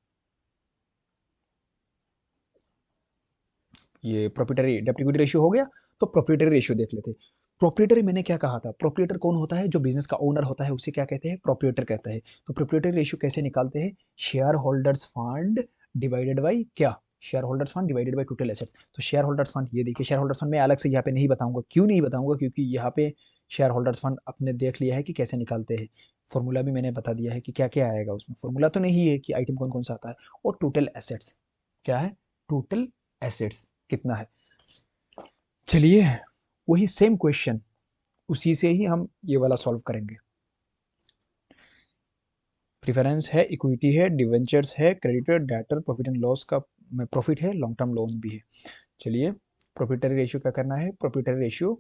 A: ये प्रोprietary डेब्ट इक्विटी रेशियो हो गया। तो प्रोprietary रेशियो देख लेते हैं। प्रोप्रिएटरी मैंने क्या कहा था? प्रोप्रिएटर कौन होता है? जो बिजनेस का ओनर होता है उसे क्या कहते हैं? प्रोप्रिएटर कहते हैं। तो प्रोप्रिएटरी रेशियो कैसे निकालते हैं? Share holders fund divided by क्या? Share holders fund divided by total assets. तो शेयर होल्डर्स फंड, ये देखिए शेयर होल्डर्स फंड मैं अलग से यहाँ पे नहीं बताऊंगा। क्यों नहीं बताऊंगा? क्योंकि यहाँ पे शेयर होल्डर्स फंड आपने देख लिया है कि कैसे निकालते हैं। फॉर्मूला भी मैंने बता दिया है कि क्या क्या आएगा उसमें। फॉर्मूला तो नहीं है कि आइटम कौन कौन सा आता है। और टोटल एसेट्स क्या है? टोटल एसेट्स कितना है? चलिए वही सेम क्वेश्चन, उसी से ही हम ये वाला सॉल्व करेंगे। प्रिफरेंस है, इक्विटी है, डिवेंचर्स है, creditor, debtor, profit and loss का प्रॉफिट है, लॉन्ग टर्म लोन भी है। चलिए प्रोप्रिएटरी रेशियो क्या करना है? प्रोप्रिएटरी रेशियो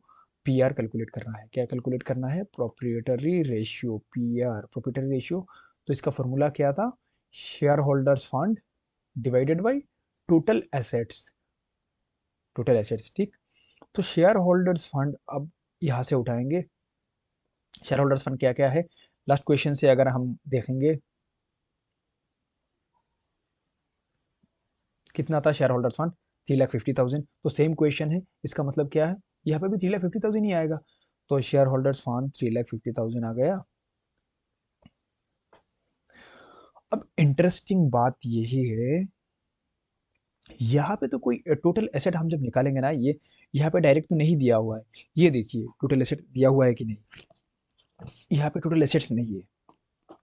A: पीआर कैलकुलेट करना है। क्या कैलकुलेट करना है? Proprietary ratio PR, proprietary ratio. तो इसका फॉर्मूला क्या था? Share holders fund divided by total assets. Total assets, ठीक। तो शेयर होल्डर्स फंड अब यहाँ से उठाएंगे। शेयर होल्डर्स फंड क्या क्या है? लास्ट क्वेश्चन से अगर हम देखेंगे, कितना था शेयर होल्डर्स फंड? 3,50,000। तो सेम क्वेश्चन है, इसका मतलब क्या है? यहाँ पे भी 3,50,000 ही आएगा। तो शेयर होल्डर्स फंड 3,50,000 आ गया। अब इंटरेस्टिंग बात यही है, यहाँ पे तो कोई टोटल एसेट हम जब निकालेंगे ना, ये यहाँ पे डायरेक्ट तो नहीं दिया हुआ है। ये देखिए टोटल एसेट दिया हुआ है कि नहीं? यहाँ पे टोटल एसेट्स नहीं है।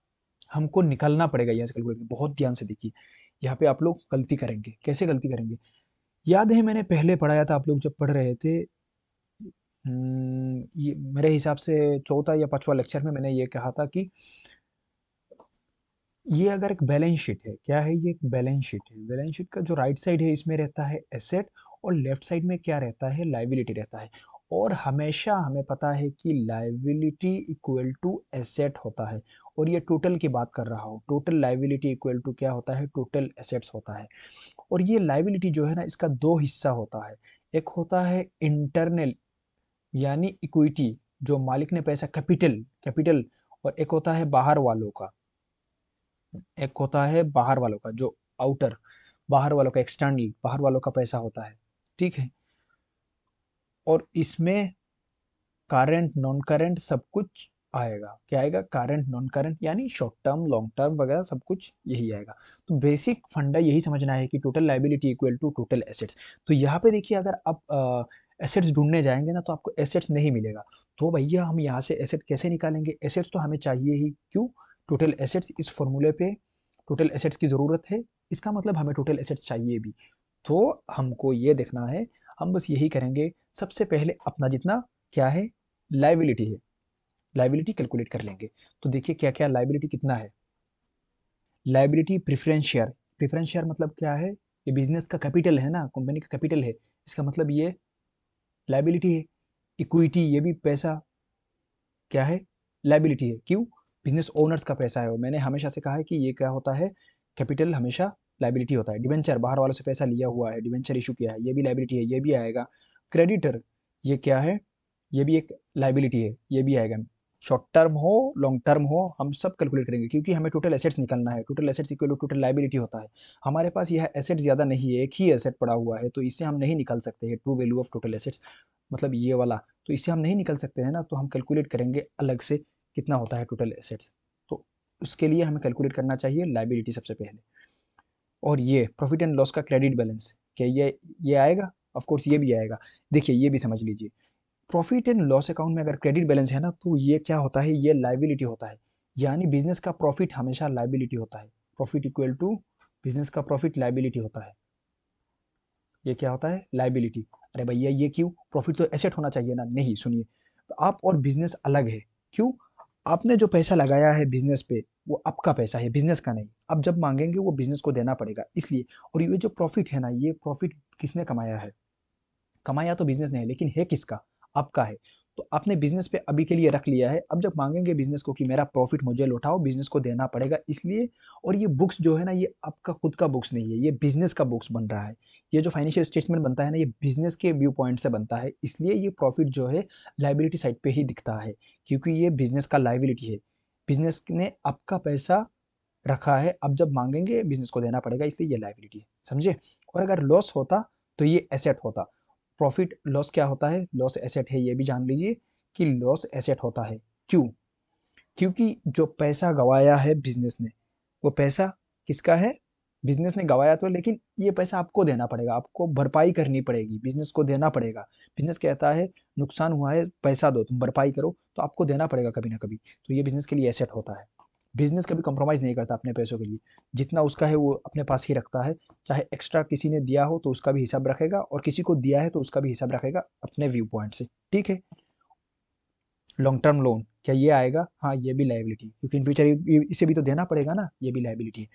A: हमको निकालना पड़ेगा यहाँ से कैलकुलेट। बहुत ध्यान से देखिए, यहाँ पे आप लोग गलती करेंगे। कैसे गलती करेंगे? याद है मैंने पहले पढ़ाया था, आप लोग जब पढ़ रहे थे। ये मेरे हिसाब से चौथा या पांचवा लेक्चर में मैंने ये कहा था कि ये अगर एक बैलेंस शीट है, क्या है ये? एक बैलेंस शीट है। बैलेंस शीट का जो राइट साइड है इसमें रहता है एसेट, और लेफ्ट साइड में क्या रहता है? लाइबिलिटी रहता है। और हमेशा हमें पता है कि लाइबिलिटी इक्वल टू एसेट होता है। और ये टोटल की बात कर रहा हूँ। टोटल लाइबिलिटी इक्वल टू क्या होता है? टोटल एसेट्स होता है। और ये लाइबिलिटी जो है ना, इसका दो हिस्सा होता है। एक होता है इंटरनल, यानी इक्विटी, जो मालिक ने पैसा, कैपिटल कैपिटल। और एक होता है बाहर वालों का। एक होता है बाहर वालों का, जो आउटर, बाहर वालों का, एक्सटर्नल, बाहर वालों का पैसा होता है। ठीक है। और इसमें करंट, नॉन करंट सब कुछ आएगा। क्या आएगा? करंट, नॉन करंट, यानी शॉर्ट टर्म, लॉन्ग टर्म वगैरह सब कुछ यही आएगा। तो बेसिक फंडा यही समझना है कि total liability equal to total assets. तो यहाँ पे देखिए, अगर आप एसेट्स ढूंढने जाएंगे ना, तो आपको एसेट्स नहीं मिलेगा। तो भैया हम यहाँ से एसेट कैसे निकालेंगे? एसेट्स तो हमें चाहिए ही। क्यों? टोटल एसेट्स इस फॉर्मूले पे टोटल एसेट्स की ज़रूरत है, इसका मतलब हमें टोटल एसेट्स चाहिए भी। तो हमको ये देखना है, हम बस यही करेंगे, सबसे पहले अपना जितना क्या है लाइबिलिटी है, लाइबिलिटी कैलकुलेट कर लेंगे। तो देखिए क्या क्या लाइबिलिटी कितना है। लाइबिलिटी प्रेफरेंस शेयर मतलब क्या है, ये बिजनेस का कैपिटल है ना, कंपनी का कैपिटल है, इसका मतलब ये लाइबिलिटी है। इक्विटी ये भी पैसा क्या है, लाइबिलिटी है। क्यों, बिजनेस ओनर्स का पैसा है। और मैंने हमेशा से कहा है कि ये क्या होता है, कैपिटल हमेशा लाइबिलिटी होता है। डिवेंचर, बाहर वालों से पैसा लिया हुआ है, डिवेंचर इशू किया है, ये भी लाइबिलिटी है, ये भी आएगा। क्रेडिटर ये क्या है, ये भी एक लाइबिलिटी है, ये भी आएगा। शॉर्ट टर्म हो लॉन्ग टर्म हो हम सब कैलकुलेट करेंगे, क्योंकि हमें टोटल एसेट्स निकालना है। Total assets equal to total liability होता है। हमारे पास यह एसेट ज़्यादा नहीं है, एक ही एसेट पड़ा हुआ है, तो इससे हम नहीं निकाल सकते हैं true value of total assets, मतलब ये वाला। तो इससे हम नहीं निकल सकते हैं ना, तो हम कैलकुलेट करेंगे अलग से कितना होता है टोटल एसेट्स। तो उसके लिए हमें कैलकुलेट करना चाहिए लाइबिलिटी सबसे पहले। और ये प्रॉफिट एंड लॉस का क्रेडिट बैलेंस, क्या ये आएगा, ऑफ कोर्स ये भी आएगा। देखिए ये भी समझ लीजिए, प्रॉफिट एंड लॉस अकाउंट में अगर क्रेडिट बैलेंस है ना, तो ये क्या होता है, ये लाइबिलिटी होता है। यानी बिजनेस का प्रॉफिट हमेशा लाइबिलिटी होता है। प्रॉफिट इक्वल टू बिजनेस का प्रॉफिट लाइबिलिटी होता है। ये क्या होता है, लाइबिलिटी। अरे भैया ये क्यों, प्रॉफिट तो एसेट होना चाहिए ना। नहीं, सुनिए, आप और बिजनेस अलग है। क्यों, आपने जो पैसा लगाया है बिजनेस पे, वो आपका पैसा है, बिजनेस का नहीं। अब जब मांगेंगे वो बिजनेस को देना पड़ेगा, इसलिए। और ये जो प्रॉफिट है ना, ये प्रॉफिट किसने कमाया है, कमाया तो बिजनेस ने है, लेकिन है किसका, आपका है। तो आपने बिजनेस पे अभी के लिए रख लिया है, अब जब मांगेंगे बिजनेस को कि मेरा प्रॉफिट मुझे लौटाओ, बिजनेस को देना पड़ेगा, इसलिए। और ये बुक्स जो है ना, ये आपका खुद का बुक्स नहीं है, ये बिजनेस का बुक्स बन रहा है। ये जो फाइनेंशियल स्टेटमेंट बनता है ना, ये बिजनेस के व्यू पॉइंट से बनता है, इसलिए ये प्रॉफिट जो है लाइबिलिटी साइड पे ही दिखता है, क्योंकि ये बिजनेस का लाइबिलिटी है। बिजनेस ने आपका पैसा रखा है, अब जब मांगेंगे बिजनेस को देना पड़ेगा, इसलिए ये लाइबिलिटी है, समझे। और अगर लॉस होता तो ये एसेट होता। प्रॉफिट लॉस क्या होता है, लॉस एसेट है, ये भी जान लीजिए कि लॉस एसेट होता है। क्यों, क्योंकि जो पैसा गवाया है बिजनेस ने, वो पैसा किसका है, बिजनेस ने गवाया तो, लेकिन ये पैसा आपको देना पड़ेगा, आपको भरपाई करनी पड़ेगी, बिजनेस को देना पड़ेगा। बिजनेस कहता है नुकसान हुआ है, पैसा दो, तुम भरपाई करो, तो आपको देना पड़ेगा कभी ना कभी। तो ये बिजनेस के लिए एसेट होता है। बिजनेस कभी कंप्रोमाइज़ नहीं करता अपने पैसों के लिए, जितना उसका है वो अपने पास ही रखता है। चाहे एक्स्ट्रा किसी ने दिया हो तो उसका भी हिसाब रखेगा, और किसी को दिया है तो उसका भी हिसाब रखेगा अपने व्यू पॉइंट से, ठीक है। लॉन्ग टर्म लोन, क्या ये आएगा, हाँ ये भी लाइबिलिटी, क्योंकि इन फ्यूचर इसे भी तो देना पड़ेगा ना, ये भी लाइबिलिटी है।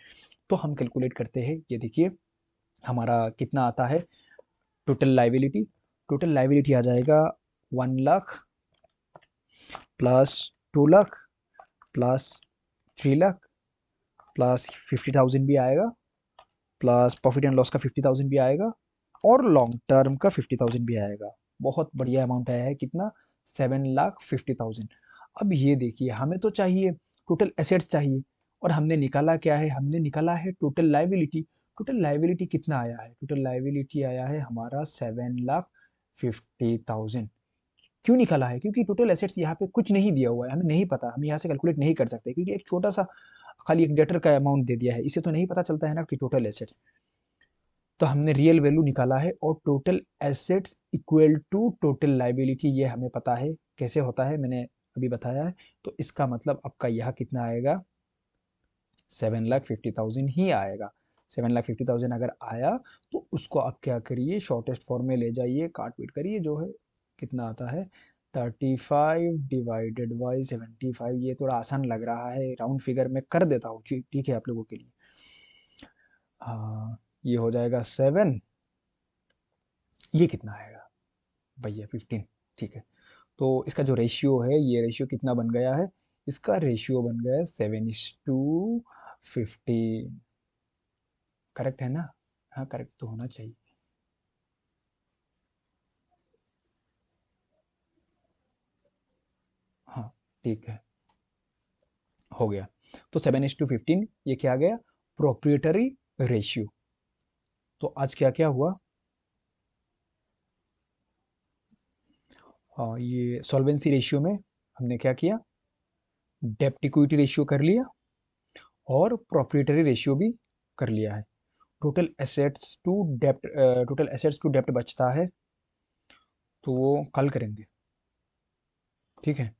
A: तो हम कैलकुलेट करते हैं, ये देखिए हमारा कितना आता है टोटल लाइबिलिटी। टोटल लाइबिलिटी आ जाएगा 1 lakh plus 2 lakh plus 3 lakh plus 50,000 भी आएगा, प्लस प्रॉफिट एंड लॉस का 50,000 भी आएगा, और लॉन्ग टर्म का 50,000 भी आएगा। बहुत बढ़िया अमाउंट आया है, कितना, 7,50,000। अब ये देखिए, हमें तो चाहिए टोटल एसेट्स चाहिए, और हमने निकाला क्या है, हमने निकाला है टोटल लाइबिलिटी। टोटल लाइबिलिटी कितना आया है, टोटल लाइबिलिटी आया है हमारा 7,50,000। क्यों निकाला है, क्योंकि टोटल एसेट्स यहाँ पे कुछ नहीं दिया हुआ है, हमें नहीं पता, हम यहाँ से कैलकुलेट नहीं कर सकते, क्योंकि एक छोटा सा खाली एक डेटर का अमाउंट दे दिया है, इसे तो नहीं पता चलता है ना कि टोटल एसेट्स। तो हमने रियल वैल्यू निकाला है, और total assets equal to total liability, ये हमें पता है कैसे होता है, मैंने अभी बताया है। तो इसका मतलब आपका यह कितना आएगा, 7,50,000 ही आएगा। 7,50,000 अगर आया, तो उसको आप क्या करिए, शॉर्टेस्ट फॉर्म में ले जाइए, काट पीट करिए, जो है कितना आता है, 35 डिवाइडेड बाई 75। ये थोड़ा आसान लग रहा है, राउंड फिगर में कर देता हूँ, ठीक है आप लोगों के लिए। हाँ, ये हो जाएगा 7, ये कितना आएगा भैया, 15, ठीक है। तो इसका जो रेशियो है, ये रेशियो कितना बन गया है, इसका रेशियो बन गया है 7:15। करेक्ट है ना, हाँ करेक्ट तो होना चाहिए। हाँ ठीक है, हो गया। तो 7:15 ये क्या आ गया, प्रोप्रिएटरी रेशियो। तो आज क्या क्या हुआ, ये सॉल्वेंसी रेशियो में हमने क्या किया, डेप्ट इक्विटी रेशियो कर लिया, और प्रोप्रिएटरी रेशियो भी कर लिया है। Total assets to dept, total assets to डेप्ट बचता है, तो वो कल करेंगे, ठीक है।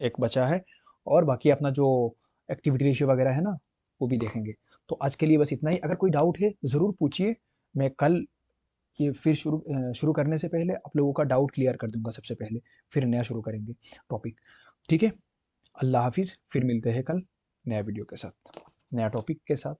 A: एक बचा है, और बाकी अपना जो एक्टिविटी रेशियो वगैरह है ना, वो भी देखेंगे। तो आज के लिए बस इतना ही। अगर कोई डाउट है ज़रूर पूछिए, मैं कल ये फिर शुरू करने से पहले आप लोगों का डाउट क्लियर कर दूंगा सबसे पहले, फिर नया शुरू करेंगे टॉपिक। ठीक है, अल्लाह हाफिज़, फिर मिलते हैं कल नया वीडियो के साथ, नया टॉपिक के साथ।